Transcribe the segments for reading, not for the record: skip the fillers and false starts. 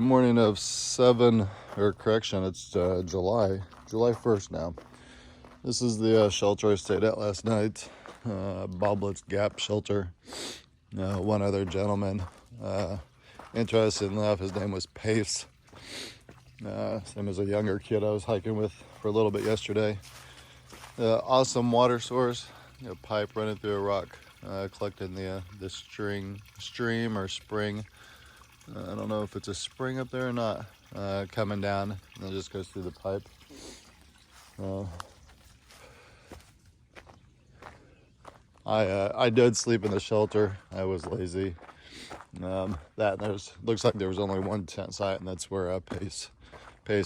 morning of it's July 1st now. This is the shelter I stayed at last night, Bobblet's Gap shelter. One other gentleman, interesting enough, his name was Pace. Same as a younger kid I was hiking with for a little bit yesterday. Awesome water source, a pipe running through a rock, collecting the stream or spring. I don't know if it's a spring up there or not, coming down, and it just goes through the pipe. I did sleep in the shelter. I was lazy. Looks like there was only one tent site, and that's where Pace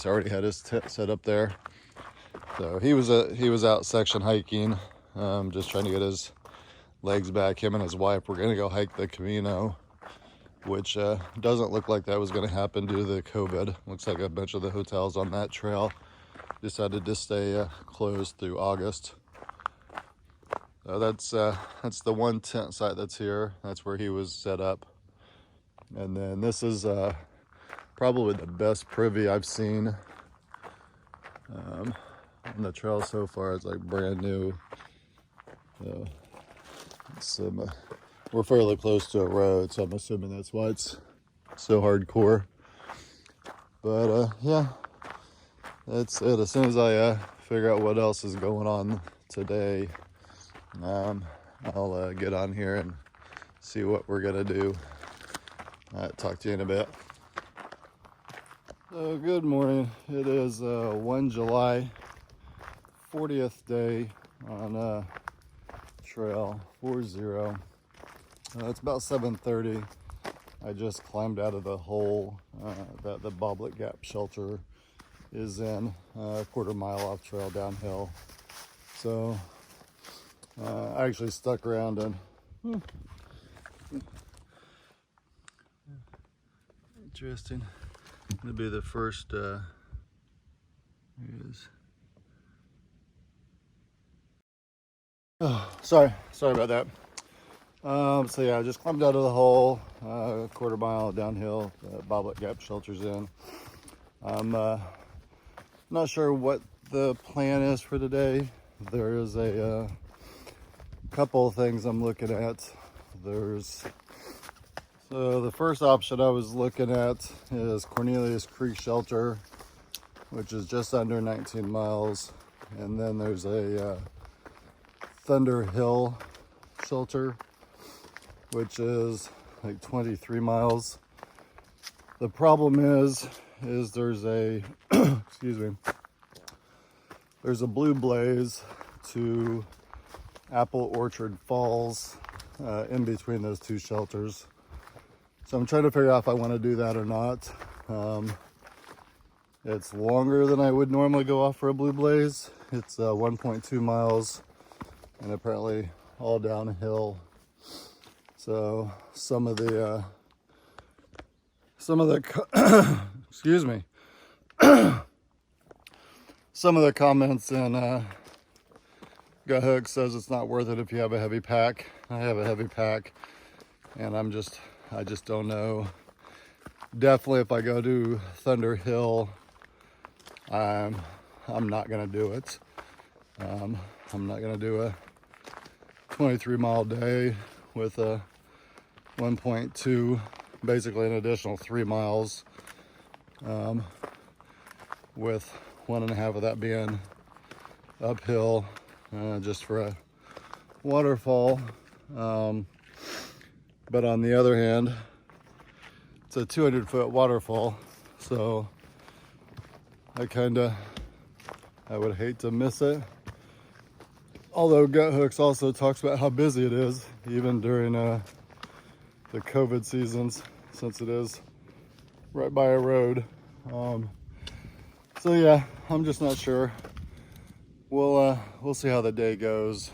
already had his tent set up there. So he was out section hiking, just trying to get his legs back. Him and his wife were gonna go hike the Camino, which doesn't look like that was going to happen due to the COVID. Looks like a bunch of the hotels on that trail decided to stay closed through August. That's the one tent site that's here. That's where he was set up. And then this is probably the best privy I've seen on the trail so far. It's like brand new. We're fairly close to a road, so I'm assuming that's why it's so hardcore. But yeah, that's it. As soon as I figure out what else is going on today, I'll get on here and see what we're gonna do. Talk to you in a bit. So good morning. It is 1 July, 40th day on trail 40. It's about 7:30. I just climbed out of the hole that the Bobblet Gap shelter is in, a quarter mile off trail downhill. So I actually stuck around and interesting. It'll be the first. Here it is. Oh, sorry about that. So yeah, I just climbed out of the hole, a quarter mile downhill, Bobblet Gap shelter's in. I'm not sure what the plan is for today. There is a couple of things I'm looking at. So the first option I was looking at is Cornelius Creek Shelter, which is just under 19 miles. And then there's a Thunder Hill Shelter, which is like 23 miles. The problem is there's a excuse me, there's a blue blaze to Apple Orchard Falls in between those two shelters. So I'm trying to figure out if I want to do that or not. It's longer than I would normally go off for a blue blaze. It's 1.2 miles and apparently all downhill. So some of the excuse me, some of the comments in Gut Hook says it's not worth it if you have a heavy pack. I have a heavy pack, and I just don't know. Definitely, if I go to Thunder Hill, I'm not gonna do it. I'm not gonna do a 23-mile day with a 1.2, basically an additional 3 miles, with 1.5 of that being uphill, just for a waterfall. But on the other hand, it's a 200-foot waterfall, so I would hate to miss it. Although Gut Hooks also talks about how busy it is, even during the COVID seasons, since it is right by a road. So yeah, I'm just not sure. We'll see how the day goes.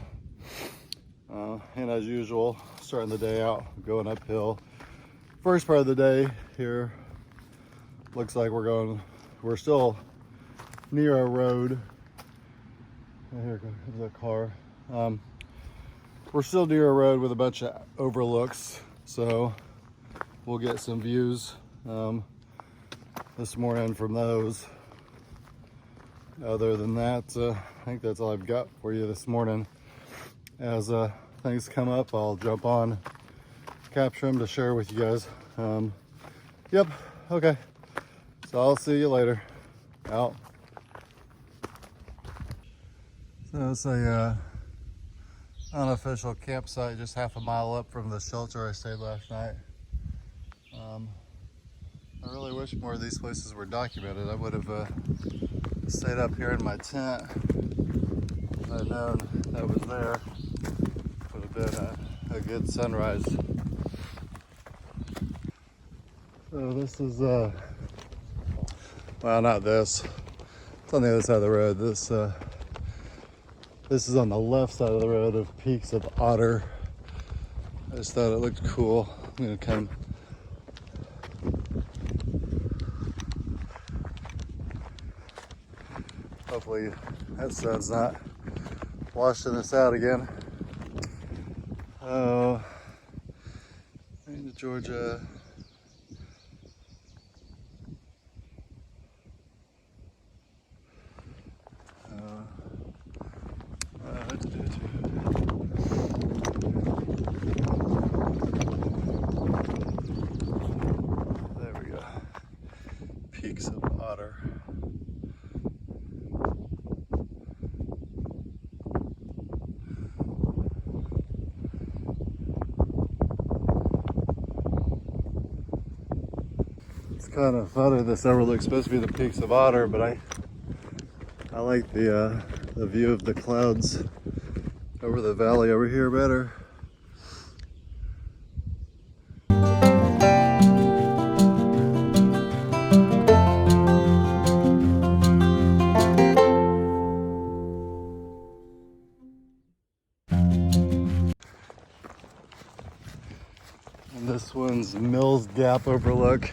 And as usual, starting the day out going uphill. First part of the day here looks like we're still near a road. Here comes a car. We're still near a road with a bunch of overlooks, so we'll get some views. this morning from those. Other than that, I think that's all I've got for you this morning. As things come up, I'll jump on, capture them to share with you guys. Yep, okay. So I'll see you later. Out. So it's a unofficial campsite just half a mile up from the shelter I stayed last night. I really wish more of these places were documented. I would have stayed up here in my tent if I'd known that was there. Would have been a good sunrise. So this is, well, not this. It's on the other side of the road. This is on the left side of the road of Peaks of Otter. I just thought it looked cool. I'm gonna come. Hopefully that sun's not washing this out again. Oh, into Georgia. There we go. Peaks of Otter. It's kind of funny this overlook's supposed to be the Peaks of Otter, but I like the view of the clouds over the valley over here better. And this one's Mills Gap overlook.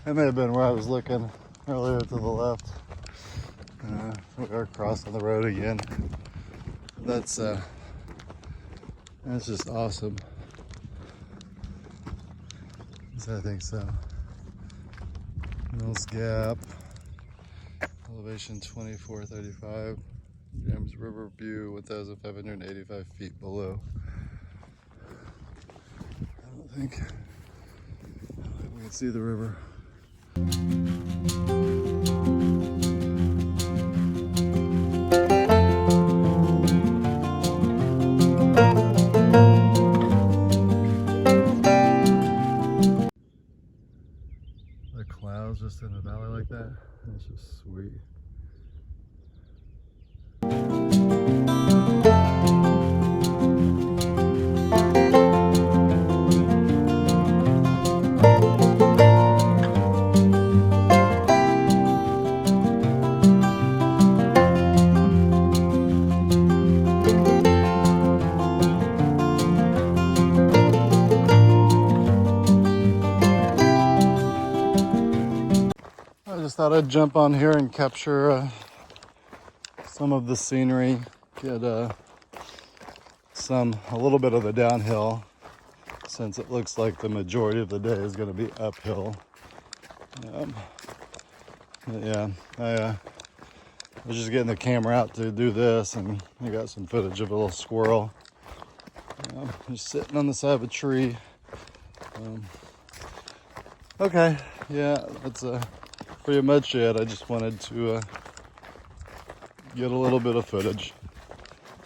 That may have been where I was looking earlier to the left. We are crossing the road again. That's just awesome. I think so. Mills Gap, elevation 2435, James River view 1,585 feet below. I don't think we can see the river. The clouds just in the valley like that, that's just sweet. I just thought I'd jump on here and capture some of the scenery, get a little bit of the downhill, since it looks like the majority of the day is going to be uphill. But yeah, I was just getting the camera out to do this, and I got some footage of a little squirrel just sitting on the side of a tree. Okay, yeah, that's pretty much it. I just wanted to get a little bit of footage.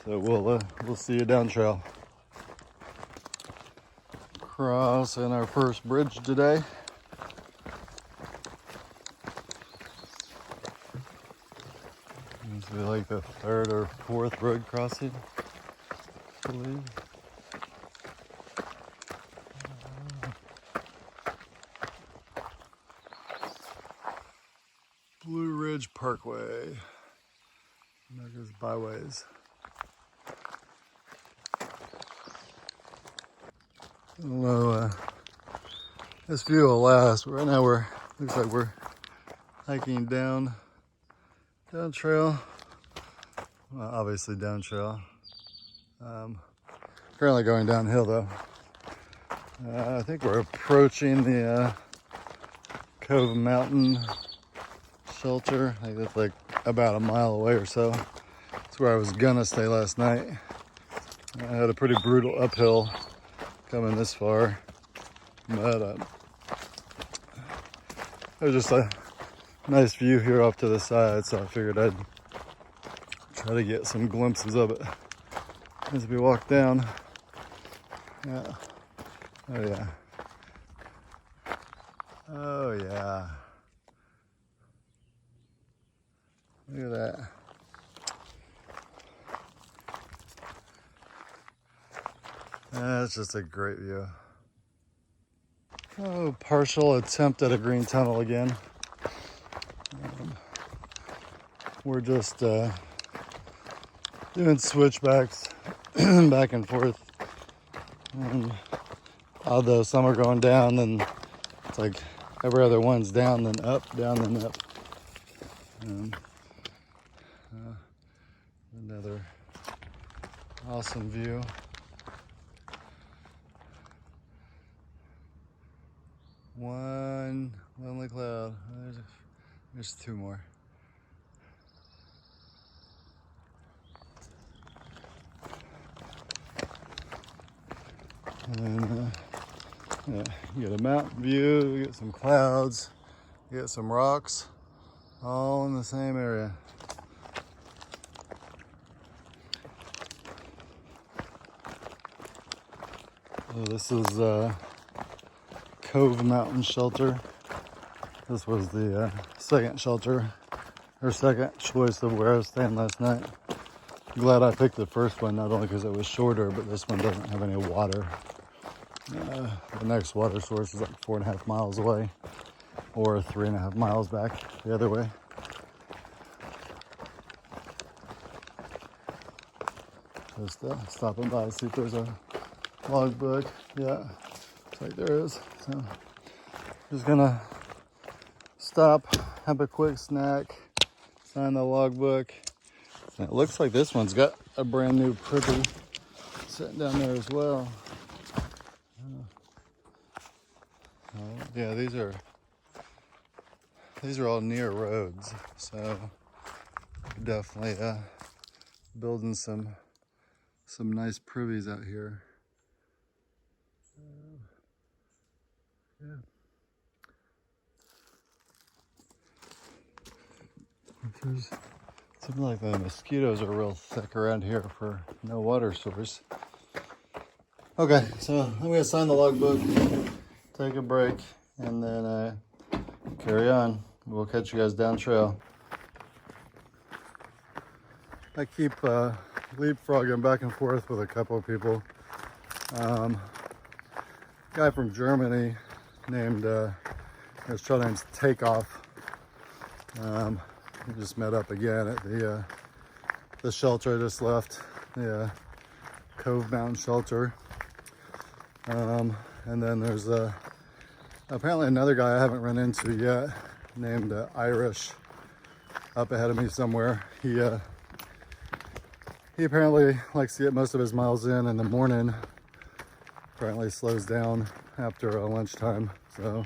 So we'll see you down trail. Crossing our first bridge today. This will be like the third or fourth road crossing, I believe. Blue Ridge Parkway. America's Byways. I don't know, this view will last, but right now looks like we're hiking down trail. Well, obviously down trail. Currently going downhill though. I think we're approaching the Cove Mountain Shelter. I think that's like about a mile away or so. That's where I was gonna stay last night. I had a pretty brutal uphill coming this far, but there's just a nice view here off to the side, so I figured I'd try to get some glimpses of it as we walk down. Yeah. Oh yeah. Oh yeah. Look at that. That's just a great view. Oh, partial attempt at a green tunnel again. We're just doing switchbacks back and forth. And although some are going down, then it's like every other one's down, then up, down, then up. Another awesome view. One lonely cloud. There's two more. And yeah, you get a mountain view, you get some clouds, you get some rocks, all in the same area. So this is Cove Mountain Shelter. This was the second shelter, or second choice of where I was staying last night. I'm glad I picked the first one, not only because it was shorter, but this one doesn't have any water. The next water source is like 4.5 miles away, or 3.5 miles back the other way. Just stopping by to see if there's a logbook. Yeah, looks like there is. So just gonna stop, have a quick snack, sign the logbook. And it looks like this one's got a brand new privy sitting down there as well. Yeah, these are all near roads, so definitely building some nice privies out here. Yeah. There's something like the mosquitoes are real thick around here for no water source. Okay, so I'm gonna sign the logbook, take a break, and then carry on. We'll catch you guys down trail. I keep leapfrogging back and forth with a couple of people. Guy from Germany named, his trail name's Takeoff. We just met up again at the shelter I just left, the Cove Mountain Shelter. And then there's apparently another guy I haven't run into yet named Irish up ahead of me somewhere. He apparently likes to get most of his miles in the morning. Apparently slows down after lunchtime, so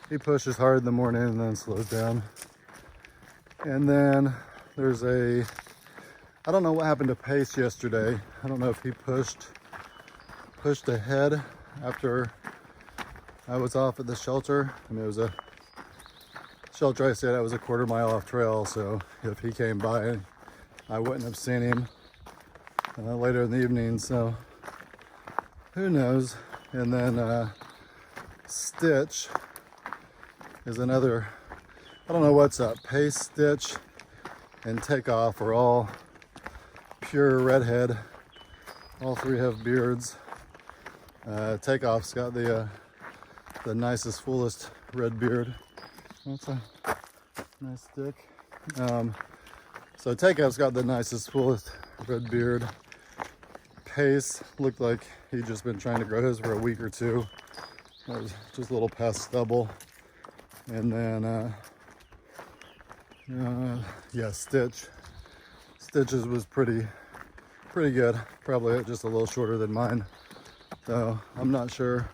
he pushes hard in the morning and then slows down. And then there's I don't know what happened to Pace yesterday. I don't know if he pushed ahead after I was off at the shelter. I mean, it was a shelter I stayed at, was a 1/4 mile off trail, so if he came by, I wouldn't have seen him later in the evening, so who knows. And then Stitch is another, I don't know what's up. Pace, Stitch, and Takeoff are all pure redhead. All three have beards. Takeoff's got the nicest, fullest red beard. That's a nice stick. So Takeoff's got the nicest, fullest red beard. Pace looked like he'd just been trying to grow his for a week or two. It was just a little past stubble. And then, yeah, Stitch's was pretty good. Probably just a little shorter than mine. So I'm not sure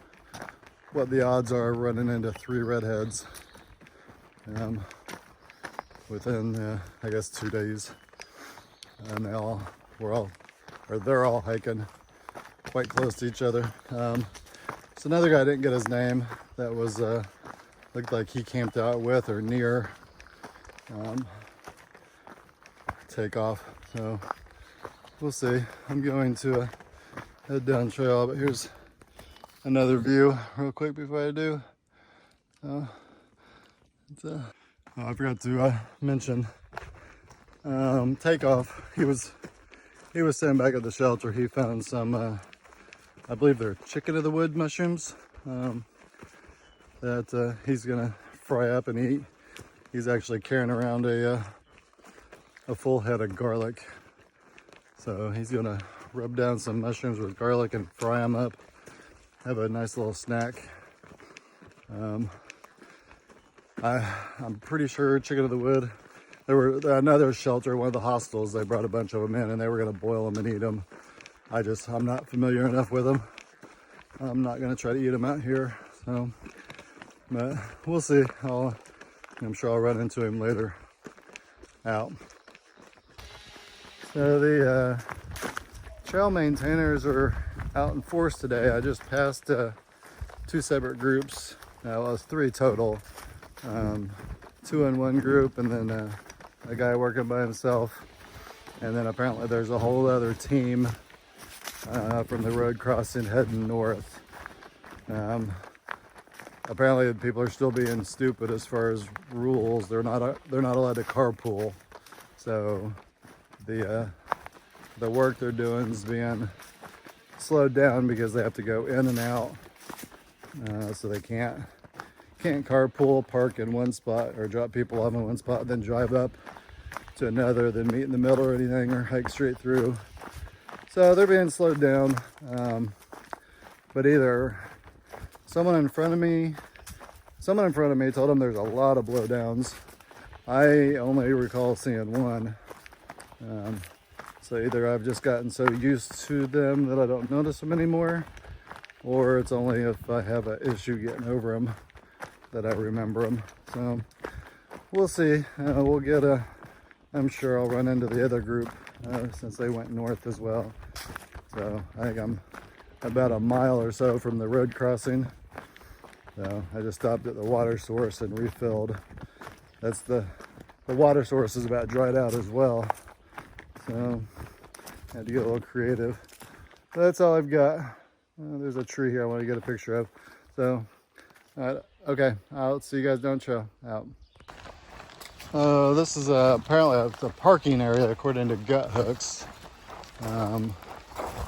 what the odds are running into 3 redheads within, I guess, 2 days. And they're all hiking quite close to each other. So another guy, didn't get his name, that was looked like he camped out with or near takeoff. So we'll see. I'm going to head down trail, but here's another view real quick before I do. I forgot to mention takeoff. He was sitting back at the shelter. He found some I believe they're chicken of the wood mushrooms that he's gonna fry up and eat. He's actually carrying around a full head of garlic, so he's gonna rub down some mushrooms with garlic and fry them up. Have a nice little snack. I'm pretty sure chicken of the wood. There were another shelter, one of the hostels. They brought a bunch of them in, and they were gonna boil them and eat them. I'm not familiar enough with them. I'm not gonna try to eat them out here. So, but we'll see. I'm sure I'll run into him later out. So the trail maintainers are out in force today. I just passed 2 separate groups. Well, it was 3 total. 2 in one group, and then a guy working by himself. And then apparently there's a whole other team from the road crossing heading north. Apparently people are still being stupid as far as rules. They're not allowed to carpool. So the work they're doing is being slowed down because they have to go in and out. So they can't carpool, park in one spot, or drop people off in one spot, then drive up to another, then meet in the middle or anything, or hike straight through. So they're being slowed down. But either someone in front of me told them there's a lot of blowdowns. I only recall seeing one. So either I've just gotten so used to them that I don't notice them anymore, or it's only if I have an issue getting over them that I remember them. So we'll see. I'm sure I'll run into the other group since they went north as well. So I think I'm about a mile or so from the road crossing. So I just stopped at the water source and refilled. That's the water source is about dried out as well. So I had to get a little creative. So that's all I've got. There's a tree here I want to get a picture of. So, okay, I'll see you guys down trail. Out. This is apparently a parking area according to gut hooks.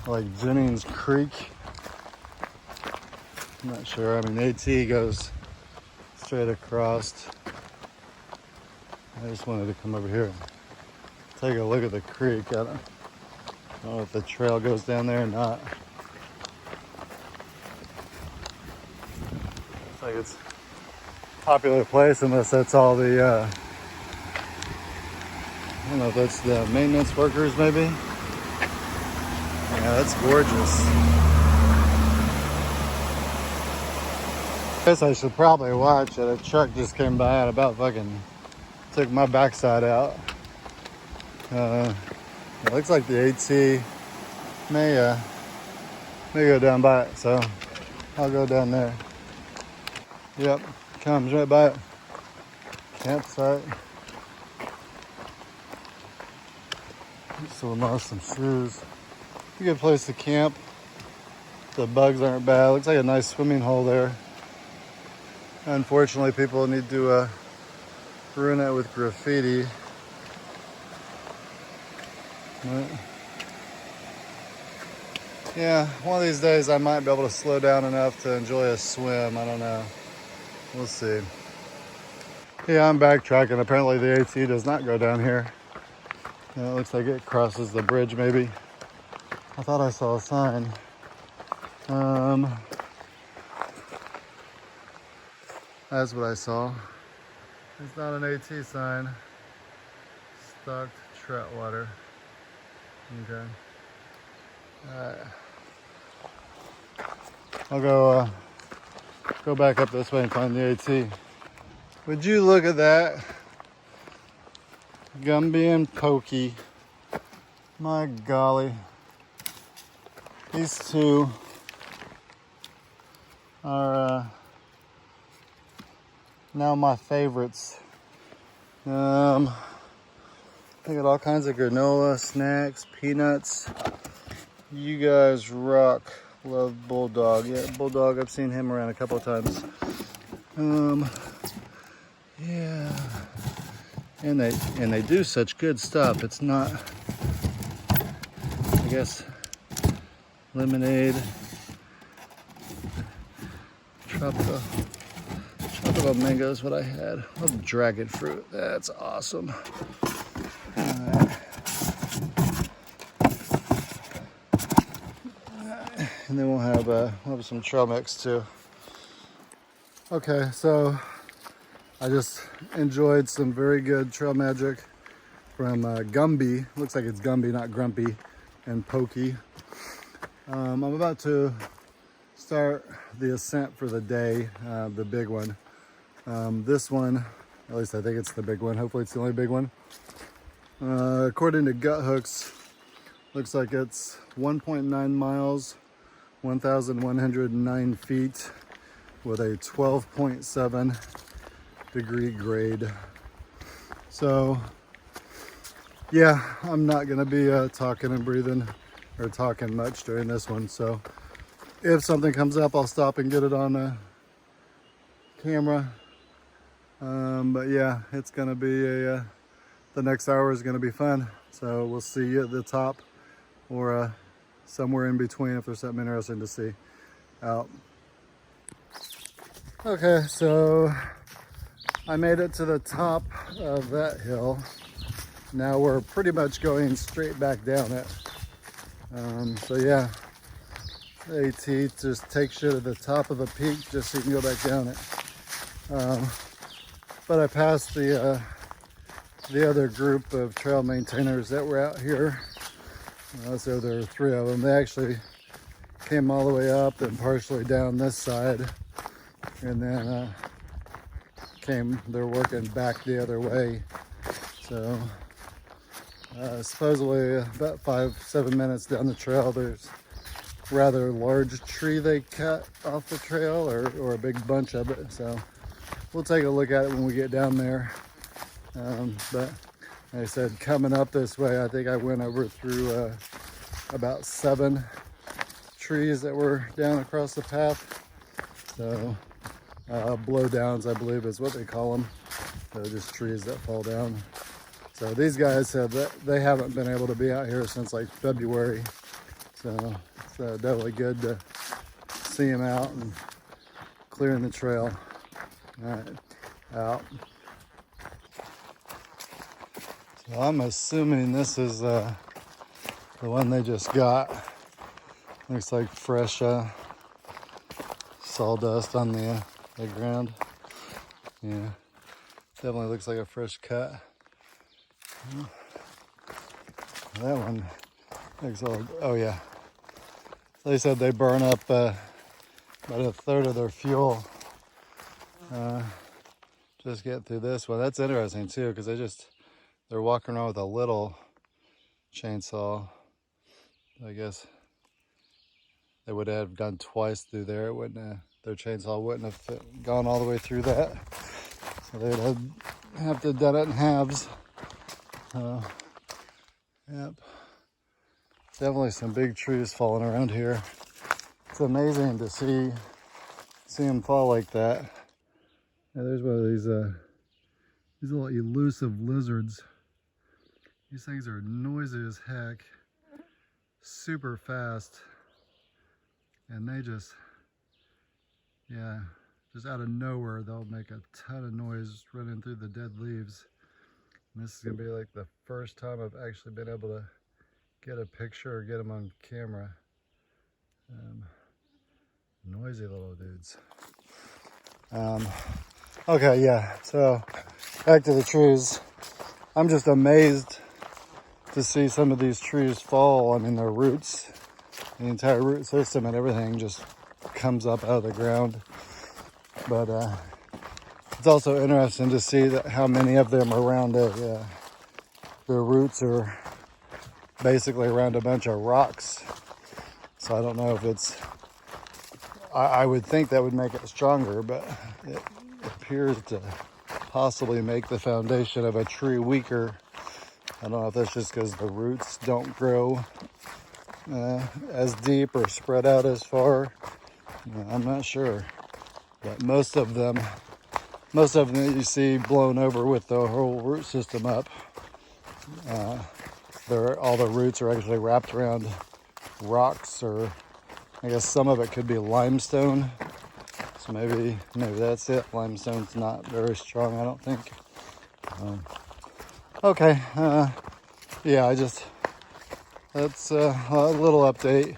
Like Jennings Creek. I'm not sure. I mean, AT goes straight across. I just wanted to come over here and take a look at the creek. I don't know if the trail goes down there or not. Looks like it's a popular place, unless that's all the, I don't know if that's the maintenance workers maybe. Yeah, that's gorgeous. I guess I should probably watch it. A truck just came by and about fucking took my backside out. It looks like the AT may go down by it, so I'll go down there. Yep, comes right by it. Campsite. Someone lost some shoes. A good place to camp. The bugs aren't bad. Looks like a nice swimming hole there. Unfortunately, people need to ruin it with graffiti. But yeah, one of these days I might be able to slow down enough to enjoy a swim. I don't know. We'll see. Yeah, I'm backtracking. Apparently the AT does not go down here. It looks like it crosses the bridge maybe. I thought I saw a sign. That's what I saw. It's not an AT sign. Stocked trout water. Okay. Alright. I'll go back up this way and find the AT. Would you look at that? Gumby and Pokey. My golly. These two are now my favorites. They got all kinds of granola, snacks, peanuts. You guys rock. Love Bulldog. Yeah, Bulldog, I've seen him around a couple of times. Yeah. And they do such good stuff. It's not, I guess, lemonade, tropical mango is what I had. Love dragon fruit. That's awesome. And then we'll have some trail mix too. Okay, so I just enjoyed some very good trail magic from Gumby. Looks like it's Gumby, not Grumpy, and Pokey. I'm about to start the ascent for the day, the big one. This one, at least I think it's the big one. Hopefully it's the only big one. According to Gut Hooks, looks like it's 1.9 miles, 1,109 feet with a 12.7 degree grade. So yeah, I'm not gonna be talking and breathing or talking much during this one. So if something comes up, I'll stop and get it on camera. But yeah, it's gonna be the next hour is gonna be fun. So we'll see you at the top or somewhere in between if there's something interesting to see out. Okay, so I made it to the top of that hill. Now we're pretty much going straight back down it. So yeah, AT just takes you to the top of the peak just so you can go back down it. But I passed the other group of trail maintainers that were out here. So there were 3 of them. They actually came all the way up and partially down this side, and then they're working back the other way. So supposedly about 5-7 minutes down the trail, there's a rather large tree they cut off the trail, or a big bunch of it. So we'll take a look at it when we get down there. But like I said, coming up this way, I think I went over through about 7 trees that were down across the path. So blowdowns, I believe is what they call them. So just trees that fall down. So these guys said that they haven't been able to be out here since like February. So it's definitely good to see them out and clearing the trail. All right, out. So I'm assuming this is the one they just got. Looks like fresh sawdust on the ground. Yeah, definitely looks like a fresh cut. That one looks all, oh yeah. They said they burn up about 1/3 of their fuel. Just get through this one. That's interesting too, because they're walking around with a little chainsaw. I guess they would have gone twice through there. It wouldn't their chainsaw wouldn't have gone all the way through that. So they'd have to have done it in halves. Yep. Definitely some big trees falling around here. It's amazing to see them fall like that. Yeah, there's one of these little elusive lizards. These things are noisy as heck, super fast, and they just out of nowhere, they'll make a ton of noise running through the dead leaves. And this is gonna be like the first time I've actually been able to get a picture or get them on camera. Noisy little dudes. Okay, yeah, so back to the trees. I'm just amazed to see some of these trees fall. I mean, their roots, the entire root system and everything just comes up out of the ground. But It's also interesting to see that how many of them are around their roots are basically around a bunch of rocks. So I don't know if it's, I would think that would make it stronger, but it appears to possibly make the foundation of a tree weaker. I don't know if that's just because the roots don't grow as deep or spread out as far. I'm not sure, but most of them that you see blown over with the whole root system up, all the roots are actually wrapped around rocks, or I guess some of it could be limestone. So maybe that's it. Limestone's not very strong, I don't think. Okay, yeah, that's a little update.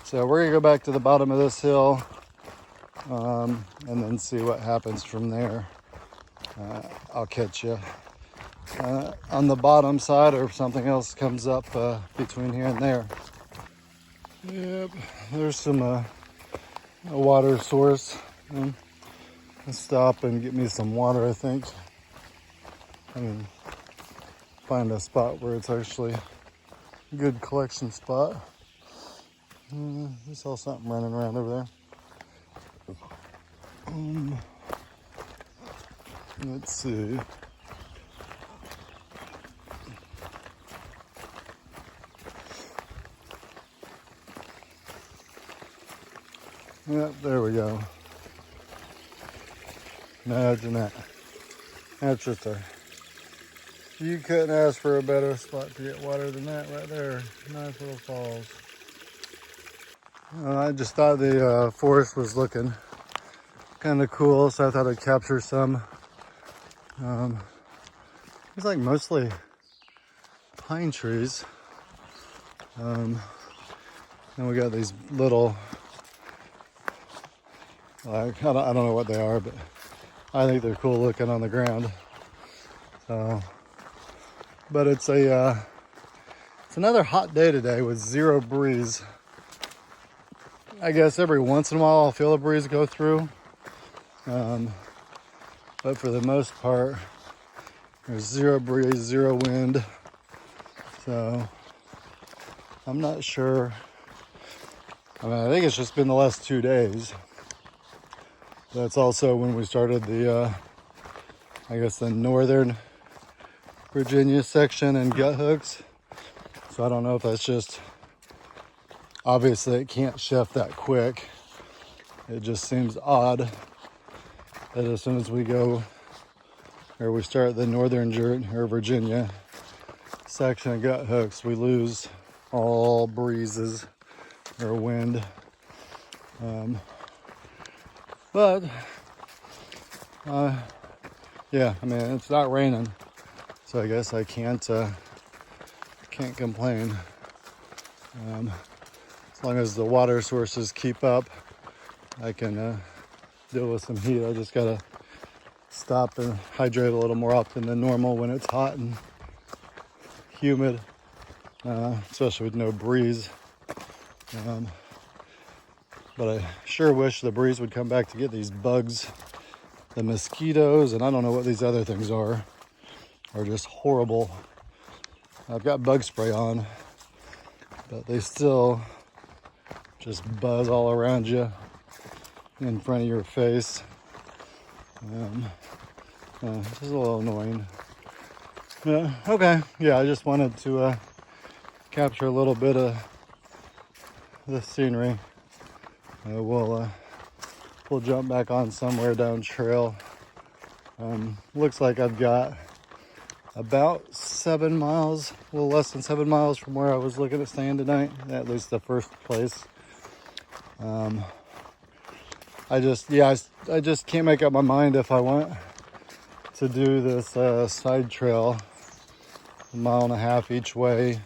So we're gonna go back to the bottom of this hill, and then see what happens from there. I'll catch you on the bottom side, or if something else comes up between here and there. Yep, there's some a water source. I'll stop and get me some water, I think. I mean, find a spot where it's actually a good collection spot. I saw something running around over there. Let's see. Yep, there we go. Imagine that. That's just you couldn't ask for a better spot to get water than that right there. Nice little falls. I just thought the forest was looking kind of cool, so I thought I'd capture some. It's like mostly pine trees. And we got these little, like, I don't know what they are, but I think they're cool looking on the ground. So, but it's another hot day today with zero breeze. I guess every once in a while I'll feel a breeze go through. But for the most part, there's zero breeze, zero wind. So I'm not sure. I mean, I think it's just been the last 2 days. That's also when we started the, I guess the northern Virginia section and gut hooks. So I don't know if that's just, obviously it can't shift that quick. It just seems odd that as soon as we go, or we start the northern Virginia section of gut hooks, we lose all breezes or wind. But yeah, I mean, it's not raining, so I guess I can't complain. As long as the water sources keep up, I can deal with some heat. I just gotta stop and hydrate a little more often than normal when it's hot and humid, especially with no breeze. But I sure wish the breeze would come back to get these bugs. The mosquitoes, and I don't know what these other things are just horrible. I've got bug spray on, but they still just buzz all around you, in front of your face. Just a little annoying. Yeah, okay. Yeah, I just wanted to capture a little bit of the scenery. We'll jump back on somewhere down trail. Looks like I've got about 7 miles, a little less than 7 miles from where I was looking at staying tonight, at least the first place. I just can't make up my mind if I want to do this side trail, 1.5 miles each way,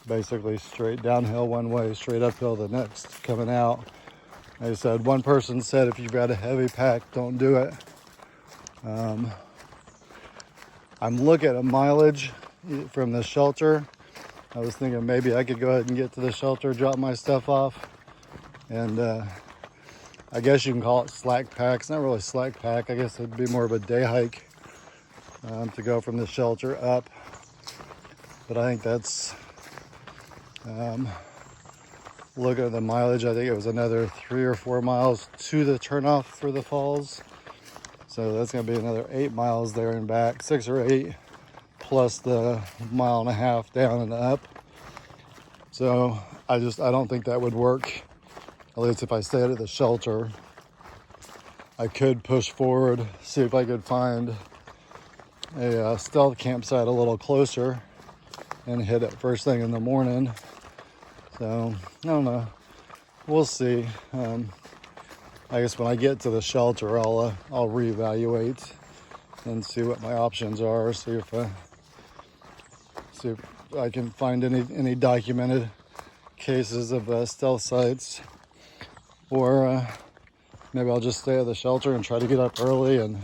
basically straight downhill one way, straight uphill the next coming out. Like I said, one person said if you've got a heavy pack, don't do it. I'm looking at mileage from the shelter. I was thinking maybe I could go ahead and get to the shelter, drop my stuff off, and I guess you can call it slack pack. It's not really slack pack. I guess it'd be more of a day hike to go from the shelter up. But I think that's, looking at the mileage, I think it was another 3 or 4 miles to the turnoff for the falls. So that's going to be another 8 miles there and back, 6 or 8, plus the 1.5 miles down and up. So I don't think that would work. At least if I stayed at the shelter. I could push forward, see if I could find a stealth campsite a little closer and hit it first thing in the morning. So I don't know. We'll see. I guess when I get to the shelter, I'll reevaluate and see what my options are. See if I can find any documented cases of stealth sites, or maybe I'll just stay at the shelter and try to get up early and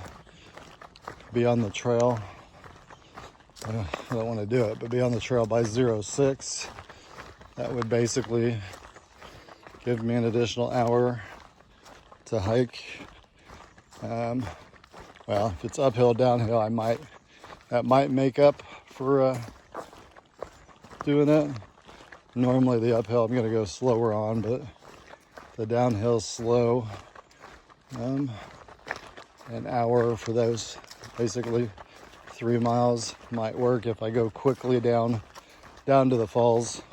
be on the trail. I don't want to do it, but be on the trail by 06. That would basically give me an additional hour to hike. Well, if it's uphill, downhill, that might make up for doing it. Normally the uphill I'm gonna go slower on, but the downhill's slow. An hour for those basically 3 miles might work if I go quickly down to the falls.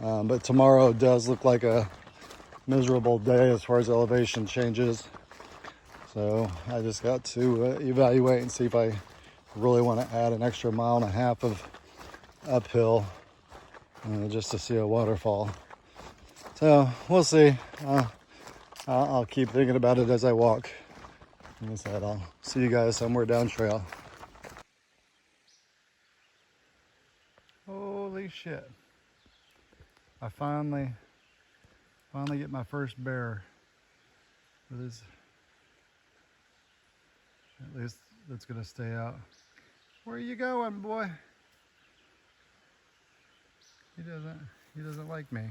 But tomorrow does look like a miserable day as far as elevation changes. So I just got to evaluate and see if I really want to add an extra 1.5 miles of uphill just to see a waterfall. So we'll see. I'll keep thinking about it as I walk. Like I said, I'll see you guys somewhere down trail. Holy shit. I finally get my first bear. At least it's gonna stay out. Where are you going, boy? He doesn't like me.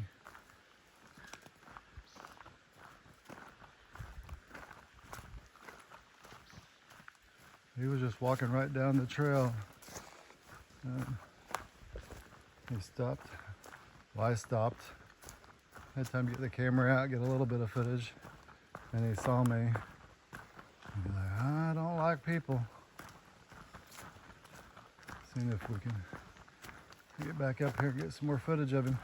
He was just walking right down the trail. He stopped. Well, I stopped. Had time to get the camera out, get a little bit of footage, and he saw me. He's like, I don't like people. Seeing if we can get back up here and get some more footage of him.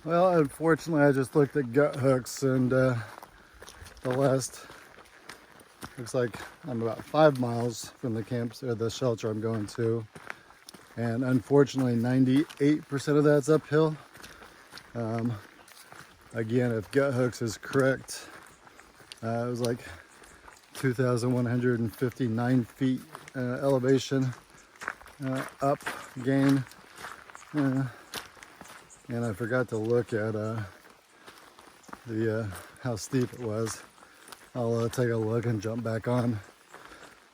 Well, unfortunately, I just looked at gut hooks, and the last, looks like I'm about 5 miles from the camps or the shelter I'm going to, and unfortunately 98% of that's uphill. Again, if gut hooks is correct, it was like 2,159 feet elevation up gain, and I forgot to look at the how steep it was. I'll take a look and jump back on.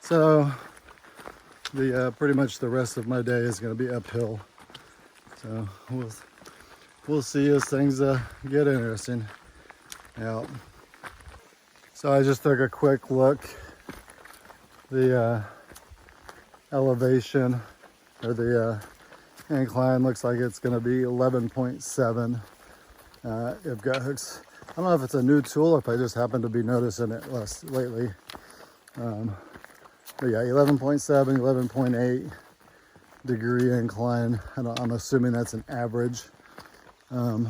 So the pretty much the rest of my day is going to be uphill. So we'll see as things get interesting. Yeah. So I just took a quick look. The elevation or the incline looks like it's going to be 11.7. If gut hooks, I don't know if it's a new tool or if I just happen to be noticing it less lately. But yeah, 11.7, 11.8 degree incline. I'm assuming that's an average. But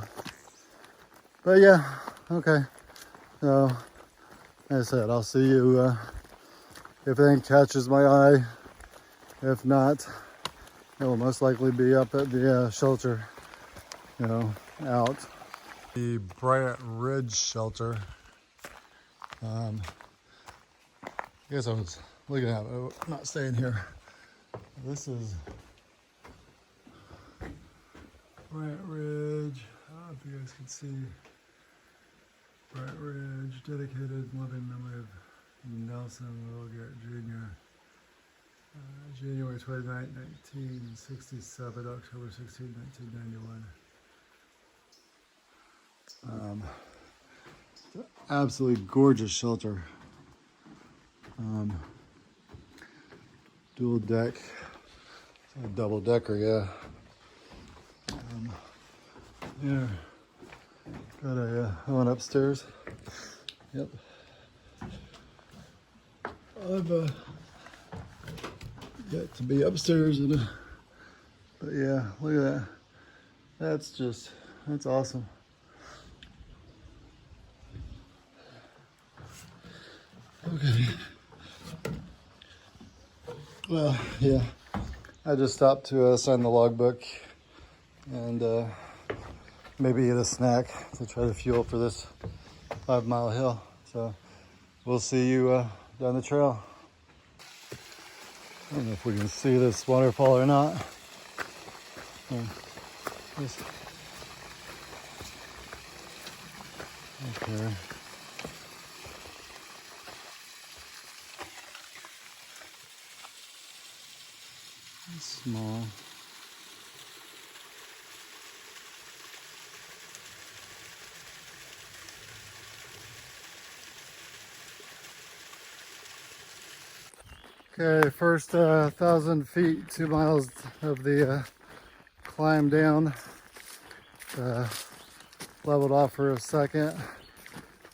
yeah, okay. So, like I said, I'll see you if anything catches my eye. If not, it will most likely be up at the shelter, out. The Bryant Ridge shelter. I guess I was looking at it, I'm not staying here. This is Bryant Ridge. I don't know if you guys can see. Bryant Ridge, dedicated loving memory of Nelson Will Garrett Jr. January 29, 1967, October 16, 1991. absolutely gorgeous shelter. Dual deck, a double decker, yeah. Yeah, got a one upstairs. Yep. I've yet to be upstairs, but yeah, look at that. That's awesome. Okay. Well, yeah, I just stopped to sign the logbook and maybe eat a snack to try to fuel for this 5-mile hill. So we'll see you down the trail. I don't know if we can see this waterfall or not. Okay. It's small. Okay, first 1,000 feet, 2 miles of the climb down. Leveled off for a second,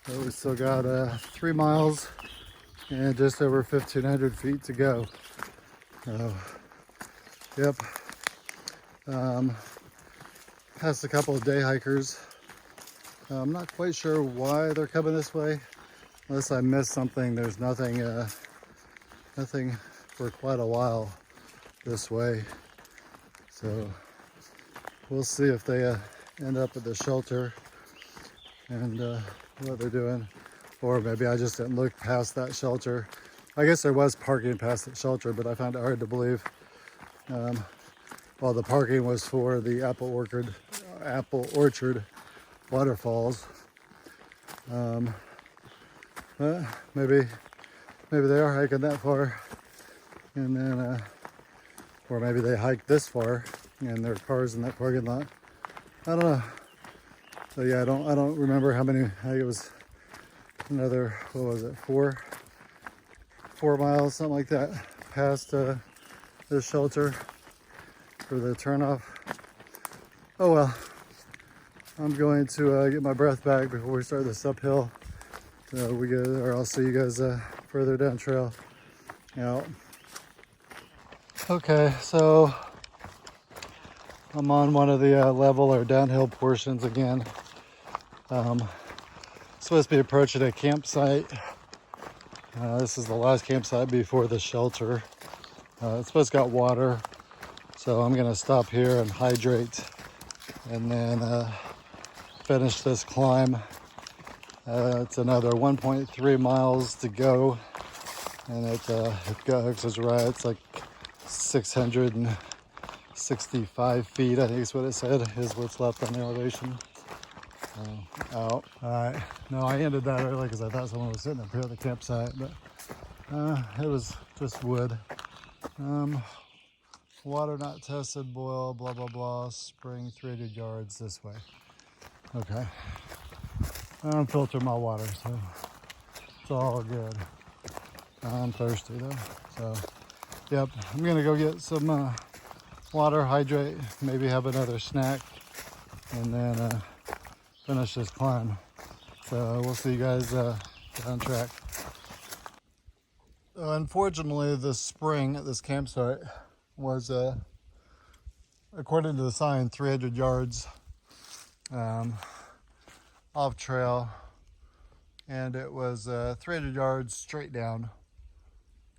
but we still got 3 miles and just over 1,500 feet to go. Yep. Passed a couple of day hikers. I'm not quite sure why they're coming this way. Unless I missed something, there's nothing for quite a while this way. So we'll see if they end up at the shelter and what they're doing. Or maybe I just didn't look past that shelter. I guess there was parking past the shelter, but I found it hard to believe. Well, the parking was for the apple orchard waterfalls. But maybe they are hiking that far, and then or maybe they hiked this far and there are cars in that parking lot. I don't know. So yeah, I don't remember how many. I think it was another, what was it, 4 miles, something like that, past this shelter for the turnoff. Oh well, I'm going to get my breath back before we start this uphill. So I'll see you guys further down trail. Out. Okay, so I'm on one of the level or downhill portions again. Supposed to be approaching a campsite. This is the last campsite before the shelter. It's supposed to got water, so I'm gonna stop here and hydrate and then finish this climb. It's another 1.3 miles to go, and it goes right. It's like 665 feet, I think is what it said, is what's left on the elevation. Out. All right. No, I ended that early because I thought someone was sitting up here at the campsite, but it was just wood. Water not tested, boil, blah, blah, blah. Spring 300 yards this way. Okay. I don't filter my water, so it's all good. I'm thirsty though, so yep. I'm gonna go get some water, hydrate, maybe have another snack, and then finish this climb. So we'll see you guys get on track. Unfortunately, this spring at this campsite was, according to the sign, 300 yards off trail, and it was 300 yards straight down.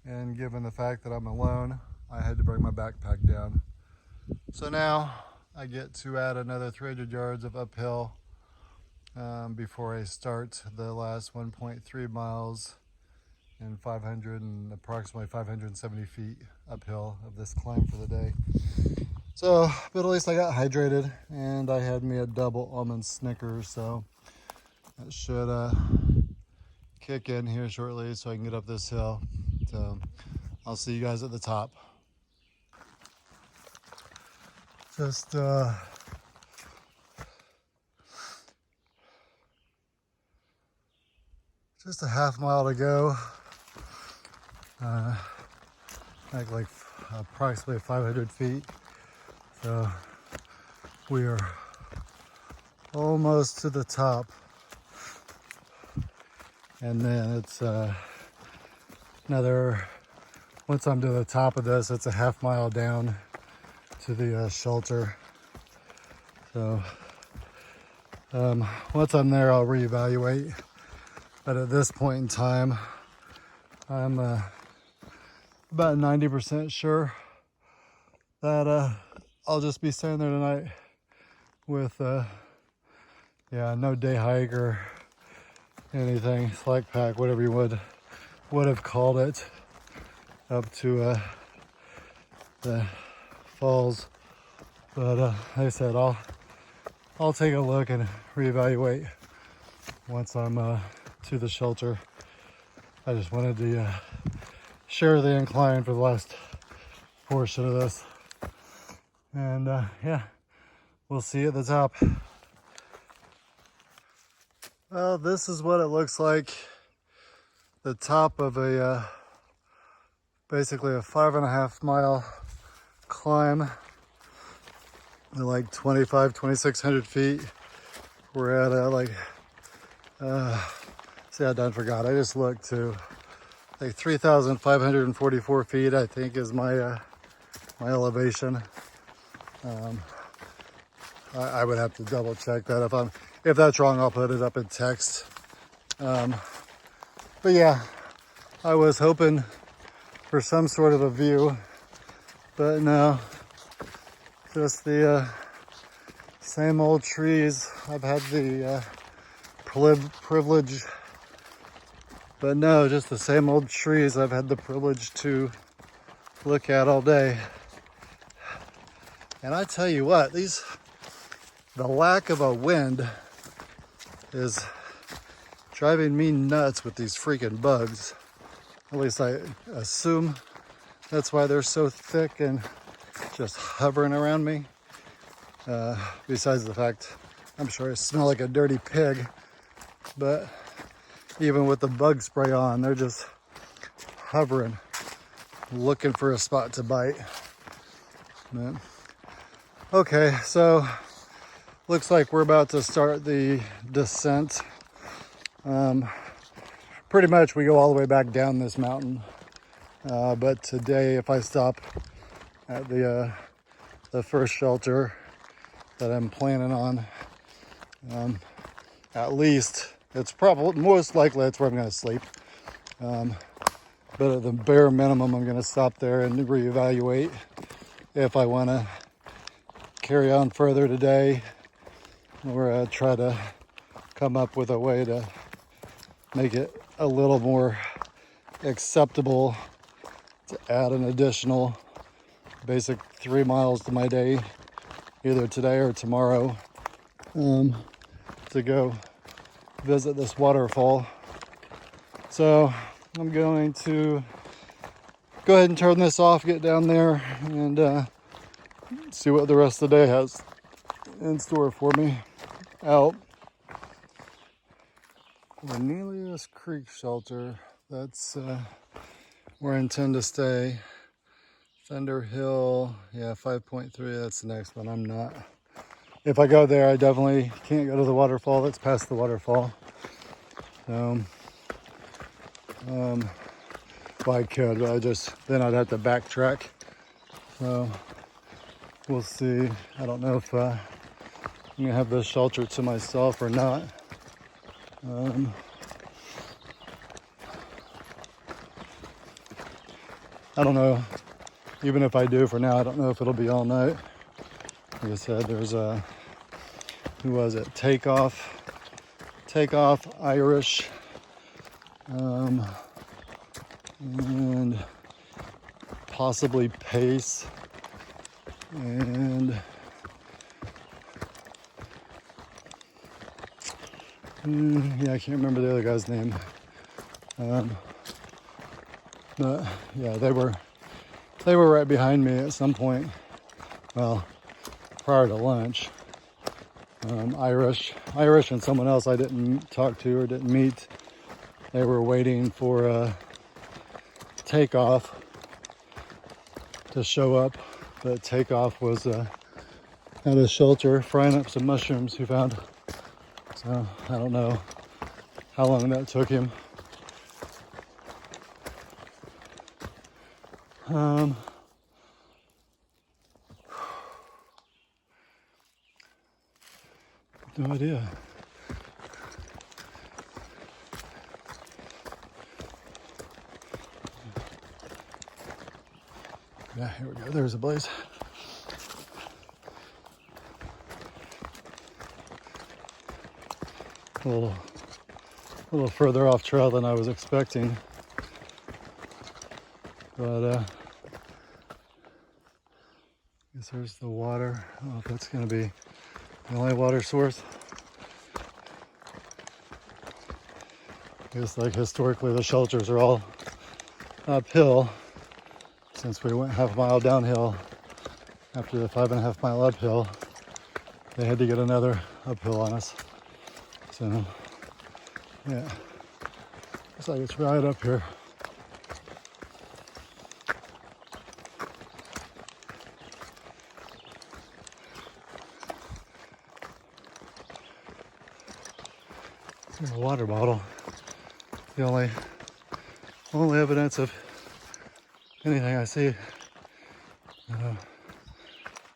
And given the fact that I'm alone, I had to bring my backpack down. So now I get to add another 300 yards of uphill before I start the last 1.3 miles and approximately 570 feet uphill of this climb for the day. So, but at least I got hydrated, and I had me a double almond Snickers, so that should kick in here shortly so I can get up this hill. So I'll see you guys at the top. Just Just a half mile to go. Like approximately 500 feet. So we are almost to the top. And then it's another, once I'm to the top of this, it's a half mile down to the shelter. So once I'm there, I'll reevaluate. But at this point in time, I'm about 90% sure that I'll just be staying there tonight with no day hike or anything, slack pack, whatever you would have called it, up to the falls. But like I said, I'll take a look and reevaluate once I'm to the shelter. I just wanted to share the incline for the last portion of this. And yeah, we'll see you at the top. Well, this is what it looks like. The top of a basically a 5.5 mile climb. Like 2,600 feet. We're at see, I done forgot. I just looked to like 3,544 feet, I think, is my my elevation. I would have to double check that. If that's wrong, I'll put it up in text. But yeah, I was hoping for some sort of a view, but no, just the same old trees. I've had the privilege, but no, just the same old trees I've had the privilege to look at all day. And I tell you what, the lack of a wind is driving me nuts with these freaking bugs. At least I assume that's why they're so thick and just hovering around me. Besides the fact, I'm sure I smell like a dirty pig, but even with the bug spray on, they're just hovering, looking for a spot to bite. But, okay, so looks like we're about to start the descent. Pretty much we go all the way back down this mountain. But today, if I stop at the first shelter that I'm planning on, at least it's probably most likely that's where I'm going to sleep. But at the bare minimum, I'm going to stop there and reevaluate if I want to carry on further today, or try to come up with a way to make it a little more acceptable to add an additional basic 3 miles to my day, either today or tomorrow, to go visit this waterfall. So I'm going to go ahead and turn this off, get down there, and see what the rest of the day has in store for me. Out. Cornelius Creek Shelter. That's where I intend to stay. Thunder Hill, yeah, 5.3. That's the next one. I'm not. If I go there, I definitely can't go to the waterfall. That's past the waterfall. Well, I could, but then I'd have to backtrack. So we'll see. I don't know if I'm gonna have this shelter to myself or not. I don't know. Even if I do for now, I don't know if it'll be all night. Like I said, there's who was it? Takeoff, Irish, and possibly Pace, and yeah, I can't remember the other guy's name. But yeah, they were right behind me at some point. Well, prior to lunch. Irish and someone else I didn't talk to or didn't meet. They were waiting for takeoff to show up, but takeoff was at a shelter frying up some mushrooms he found. So I don't know how long that took him. No idea. Yeah, here we go. There's a blaze. A little further off trail than I was expecting, but I guess there's the water. I don't know if that's going to be the only water source. I guess like historically the shelters are all uphill. Since we went half a mile downhill after the 5.5 mile uphill, they had to get another uphill on us. So yeah, looks like it's right up here. There's a water bottle. The only evidence of anything I see.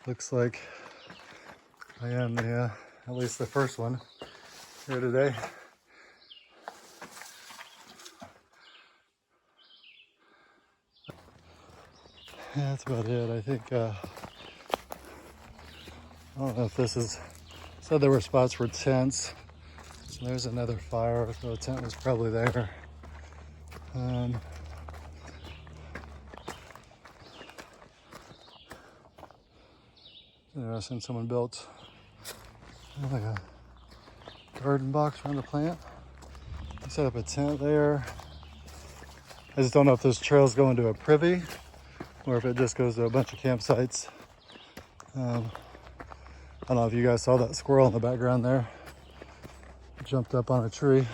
Looks like I am the at least the first one here today. Yeah, that's about it. I think I don't know if this is. Said there were spots for tents. So there's another fire. So the tent was probably there. Interesting. Someone built like a garden box around the plant. They set up a tent there. I just don't know if this trail is going to a privy or if it just goes to a bunch of campsites. I don't know if you guys saw that squirrel in the background there. Jumped up on a tree.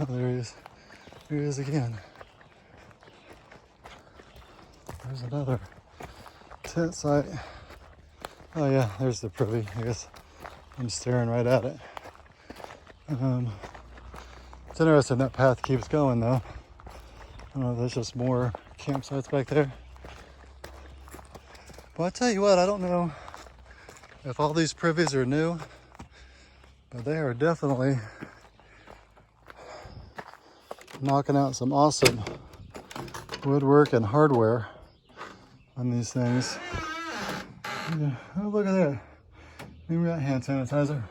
There he is. Here he is again. There's another tent site. Oh yeah, there's the privy. I guess I'm staring right at it. It's interesting that path keeps going though. I don't know if there's just more campsites back there. Well, I tell you what, I don't know if all these privies are new, but they are definitely knocking out some awesome woodwork and hardware on these things. Yeah. Oh, look at that. Maybe we got hand sanitizer.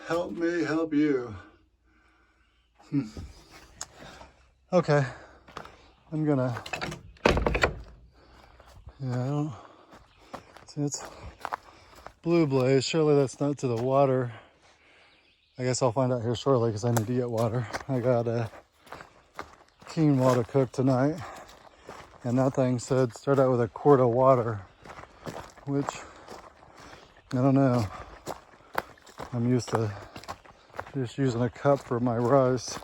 Help me help you. Okay. I'm gonna, yeah, I don't, see, it's blue blaze. Surely that's not to the water. I guess I'll find out here shortly because I need to get water. I got quinoa to cook tonight, and that thing said start out with a quart of water, which I don't know. I'm used to just using a cup for my rice,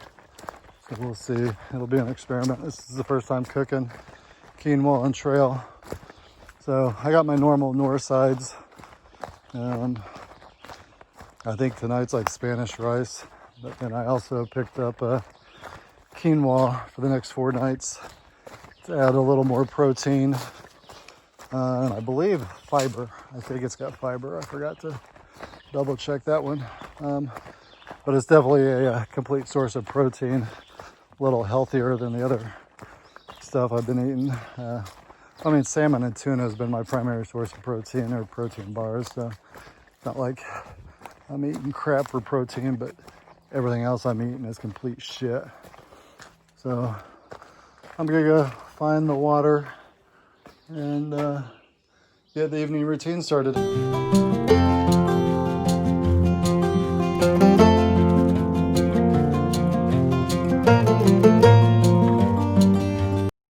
so we'll see. It'll be an experiment. This is the first time cooking quinoa on trail, so I got my normal north sides. I think tonight's like Spanish rice, but then I also picked up quinoa for the next 4 nights to add a little more protein, and I believe fiber. I think it's got fiber. I forgot to double check that one, but it's definitely a complete source of protein, a little healthier than the other stuff I've been eating. I mean, salmon and tuna has been my primary source of protein, or protein bars, so it's not like I'm eating crap for protein, but everything else I'm eating is complete shit. So I'm gonna go find the water and get the evening routine started.